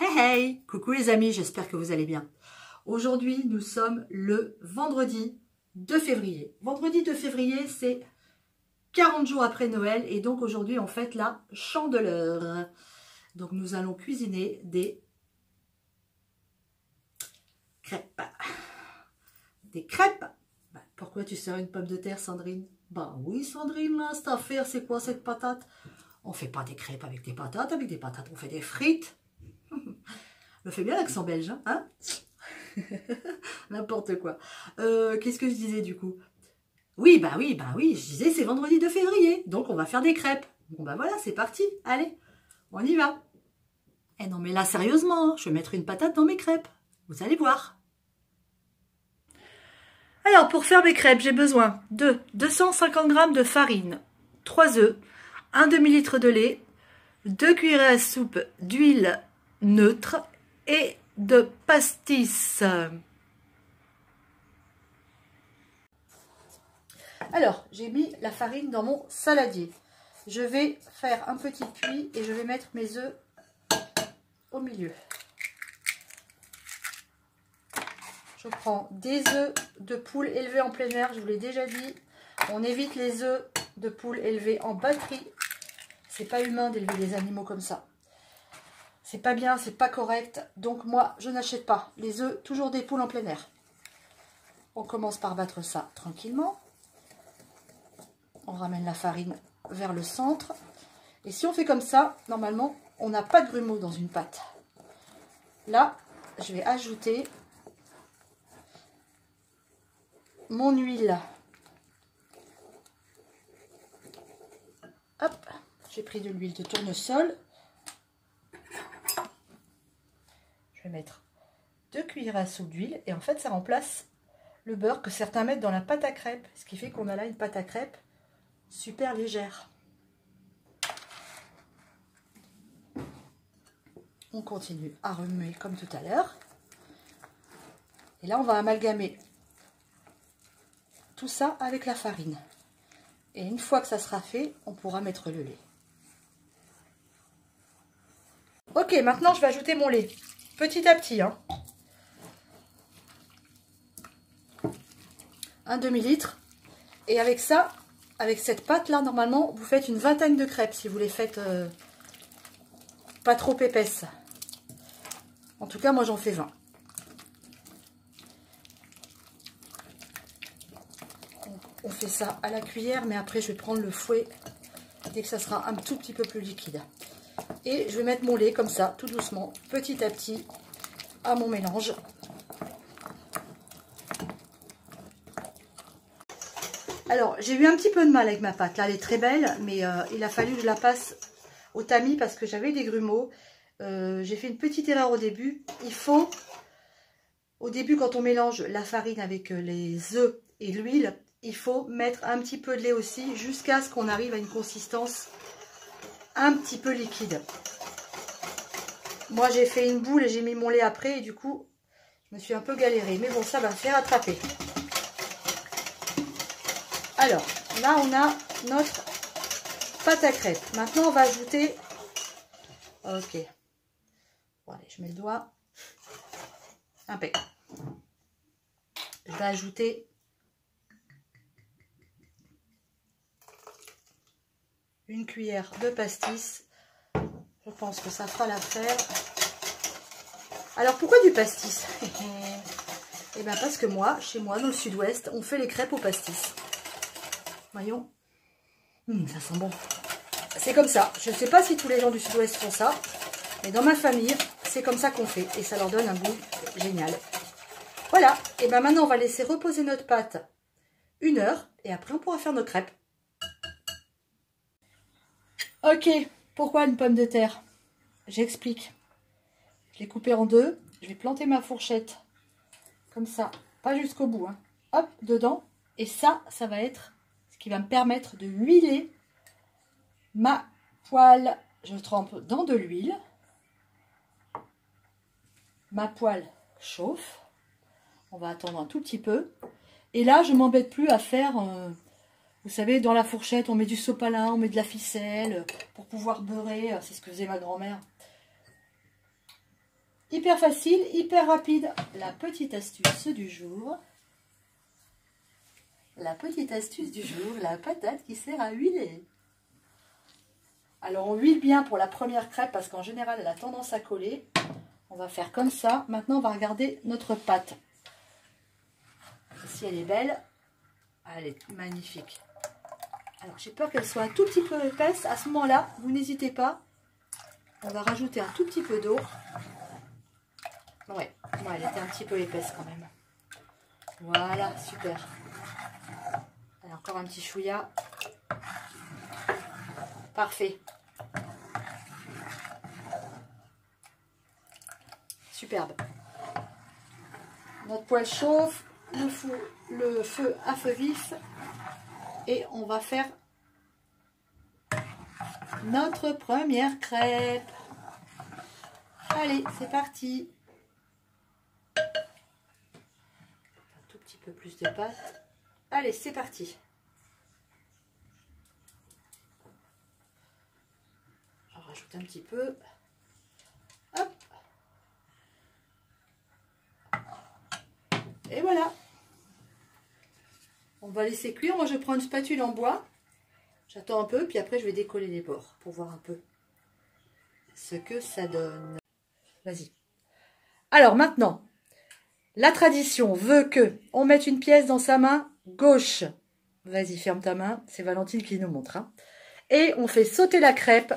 Hey hey, coucou les amis, j'espère que vous allez bien. Aujourd'hui, nous sommes le vendredi 2 février. Vendredi 2 février, c'est 40 jours après Noël et donc aujourd'hui, on fête la Chandeleur. Donc nous allons cuisiner des crêpes. Des crêpes. Pourquoi tu sers une pomme de terre, Sandrine? Bah oui, Sandrine, là, cette affaire, c'est quoi cette patate? On fait pas des crêpes avec des patates, on fait des frites. Je fais bien l'accent belge, hein? N'importe quoi. Qu'est-ce que je disais du coup? Oui, je disais c'est vendredi 2 février, donc on va faire des crêpes. Bon bah voilà, c'est parti, allez, on y va. Eh non mais là, sérieusement, hein, je vais mettre une patate dans mes crêpes, vous allez voir. Alors, pour faire mes crêpes, j'ai besoin de 250 g de farine, 3 œufs, un demi-litre de lait, 2 cuillères à soupe d'huile neutre et de pastis. Alors, j'ai mis la farine dans mon saladier. Je vais faire un petit puits et je vais mettre mes œufs au milieu. Je prends des œufs de poule élevés en plein air, je vous l'ai déjà dit. On évite les œufs de poule élevés en batterie. C'est pas humain d'élever des animaux comme ça. C'est pas bien, c'est pas correct. Donc moi, je n'achète pas les œufs, toujours des poules en plein air. On commence par battre ça tranquillement. On ramène la farine vers le centre. Et si on fait comme ça, normalement, on n'a pas de grumeaux dans une pâte. Là, je vais ajouter mon huile. Hop, j'ai pris de l'huile de tournesol. Je vais mettre 2 cuillères à soupe d'huile. Et en fait, ça remplace le beurre que certains mettent dans la pâte à crêpes. Ce qui fait qu'on a là une pâte à crêpes super légère. On continue à remuer comme tout à l'heure. Et là, on va amalgamer tout ça avec la farine. Et une fois que ça sera fait, on pourra mettre le lait. Ok, maintenant je vais ajouter mon lait. Petit à petit, hein. Un demi-litre. Et avec ça, avec cette pâte là, normalement, vous faites une vingtaine de crêpes si vous les faites pas trop épaisses. En tout cas, moi j'en fais 20. On fait ça à la cuillère, mais après je vais prendre le fouet dès que ça sera un tout petit peu plus liquide. Et je vais mettre mon lait comme ça, tout doucement, petit à petit, à mon mélange. Alors, j'ai eu un petit peu de mal avec ma pâte. Là, elle est très belle, mais il a fallu que je la passe au tamis parce que j'avais des grumeaux. J'ai fait une petite erreur au début. Il faut, au début, quand on mélange la farine avec les œufs et l'huile, il faut mettre un petit peu de lait aussi jusqu'à ce qu'on arrive à une consistance un petit peu liquide. Moi, j'ai fait une boule et j'ai mis mon lait après et du coup, je me suis un peu galérée. Mais bon, ça va faire rattraper. Alors, là, on a notre pâte à crêpes. Maintenant, on va ajouter... Ok. Bon, allez, je mets le doigt. Impeccable. Je vais ajouter une cuillère de pastis. Je pense que ça fera l'affaire. Alors, pourquoi du pastis? Eh bien, parce que moi, chez moi, dans le sud-ouest, on fait les crêpes au pastis. Voyons. Ça sent bon. C'est comme ça. Je ne sais pas si tous les gens du sud-ouest font ça. Mais dans ma famille, c'est comme ça qu'on fait. Et ça leur donne un goût génial. Voilà. Et bien maintenant, on va laisser reposer notre pâte 1 heure. Et après, on pourra faire nos crêpes. Ok. Pourquoi une pomme de terre? J'explique. Je l'ai coupée en deux. Je vais planter ma fourchette. Comme ça. Pas jusqu'au bout. Hein. Hop, dedans. Et ça va être ce qui va me permettre de huiler ma poêle. Je trempe dans de l'huile. Ma poêle chauffe. On va attendre un tout petit peu. Et là, je ne m'embête plus à faire, vous savez, dans la fourchette, on met du sopalin, on met de la ficelle pour pouvoir beurrer. C'est ce que faisait ma grand-mère. Hyper facile, hyper rapide. La petite astuce du jour. La petite astuce du jour, la patate qui sert à huiler. Alors on huile bien pour la première crêpe parce qu'en général elle a tendance à coller. On va faire comme ça. Maintenant on va regarder notre pâte. Si elle est belle, elle est magnifique. Alors j'ai peur qu'elle soit un tout petit peu épaisse. À ce moment-là, vous n'hésitez pas. On va rajouter un tout petit peu d'eau. Ouais, elle était un petit peu épaisse quand même. Voilà, super. Allez, encore un petit chouïa. Parfait. Superbe. Notre poêle chauffe, le feu à feu vif. Et on va faire notre première crêpe. Allez, c'est parti. Un tout petit peu plus de pâte. Allez, c'est parti. On rajoute un petit peu. Hop. Et voilà. On va laisser cuire. Moi, je prends une spatule en bois. J'attends un peu, puis après, je vais décoller les bords pour voir un peu ce que ça donne. Vas-y. Alors, maintenant, la tradition veut que on mette une pièce dans sa main gauche. Vas-y, ferme ta main. C'est Valentine qui nous montre. Hein. Et on fait sauter la crêpe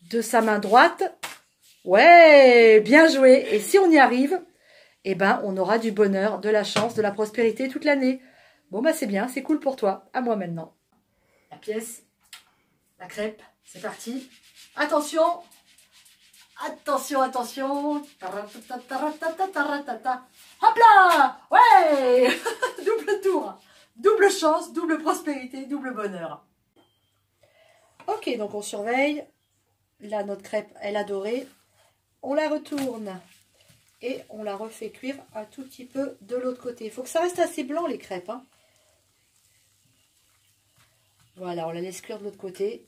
de sa main droite. Ouais, bien joué. Et si on y arrive, eh ben, on aura du bonheur, de la chance, de la prospérité toute l'année. Bon, bah c'est bien, c'est cool pour toi. À moi maintenant. La pièce, la crêpe, c'est parti. Attention, attention, attention. Hop là, ouais. Double tour, double chance, double prospérité, double bonheur. Ok, donc on surveille. Là, notre crêpe, elle a doré. On la retourne et on la refait cuire un tout petit peu de l'autre côté. Il faut que ça reste assez blanc, les crêpes. Hein. Voilà, on la laisse cuire de l'autre côté,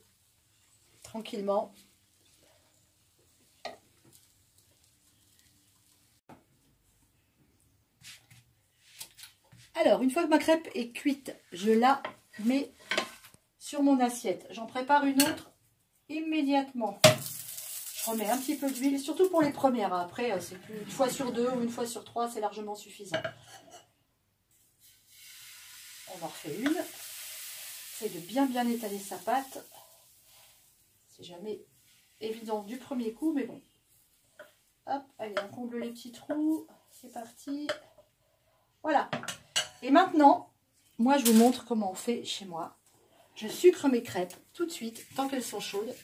tranquillement. Alors, une fois que ma crêpe est cuite, je la mets sur mon assiette. J'en prépare une autre immédiatement. Je remets un petit peu d'huile, surtout pour les premières. Après, c'est plus une fois sur 2 ou une fois sur 3, c'est largement suffisant. On en refait une. Essaye de bien étaler sa pâte. C'est jamais évident du premier coup, mais bon. Hop, allez, on comble les petits trous. C'est parti. Voilà. Et maintenant, moi, je vous montre comment on fait chez moi. Je sucre mes crêpes tout de suite, tant qu'elles sont chaudes.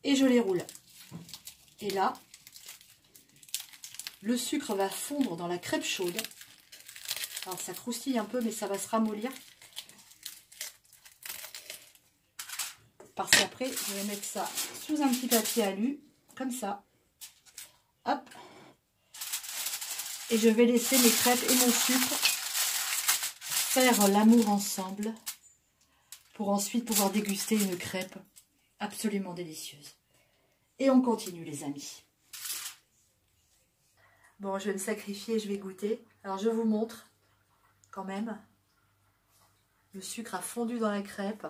Et je les roule. Et là, le sucre va fondre dans la crêpe chaude. Alors, ça croustille un peu, mais ça va se ramollir. Parce qu'après, je vais mettre ça sous un petit papier alu, comme ça. Hop. Et je vais laisser mes crêpes et mon sucre faire l'amour ensemble pour ensuite pouvoir déguster une crêpe absolument délicieuse. Et on continue, les amis. Bon, je vais me sacrifier, je vais goûter. Alors, je vous montre quand même. Le sucre a fondu dans la crêpe.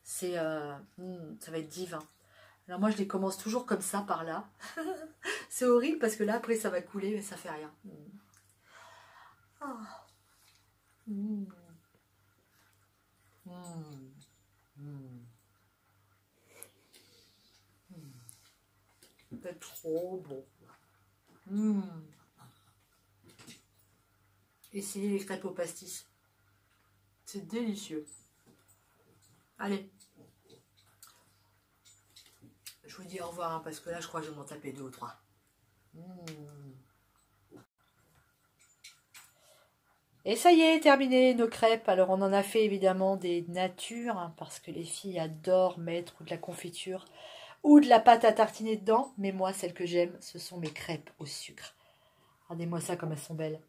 C'est, ça va être divin. Alors moi, je les commence toujours comme ça, par là. C'est horrible parce que là, après, ça va couler, mais ça fait rien. Ah. C'est trop bon. Essayez les crêpes au pastis. C'est délicieux. Allez. Je vous dis au revoir, hein, parce que là, je crois que je vais m'en taper 2 ou 3. Et ça y est, terminé nos crêpes. Alors, on en a fait évidemment des natures, hein, parce que les filles adorent mettre ou de la confiture ou de la pâte à tartiner dedans. Mais moi, celle que j'aime, ce sont mes crêpes au sucre. Regardez-moi ça comme elles sont belles.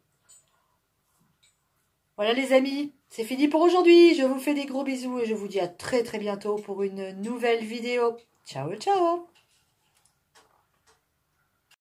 Voilà les amis, c'est fini pour aujourd'hui. Je vous fais des gros bisous et je vous dis à très bientôt pour une nouvelle vidéo. Ciao, ciao!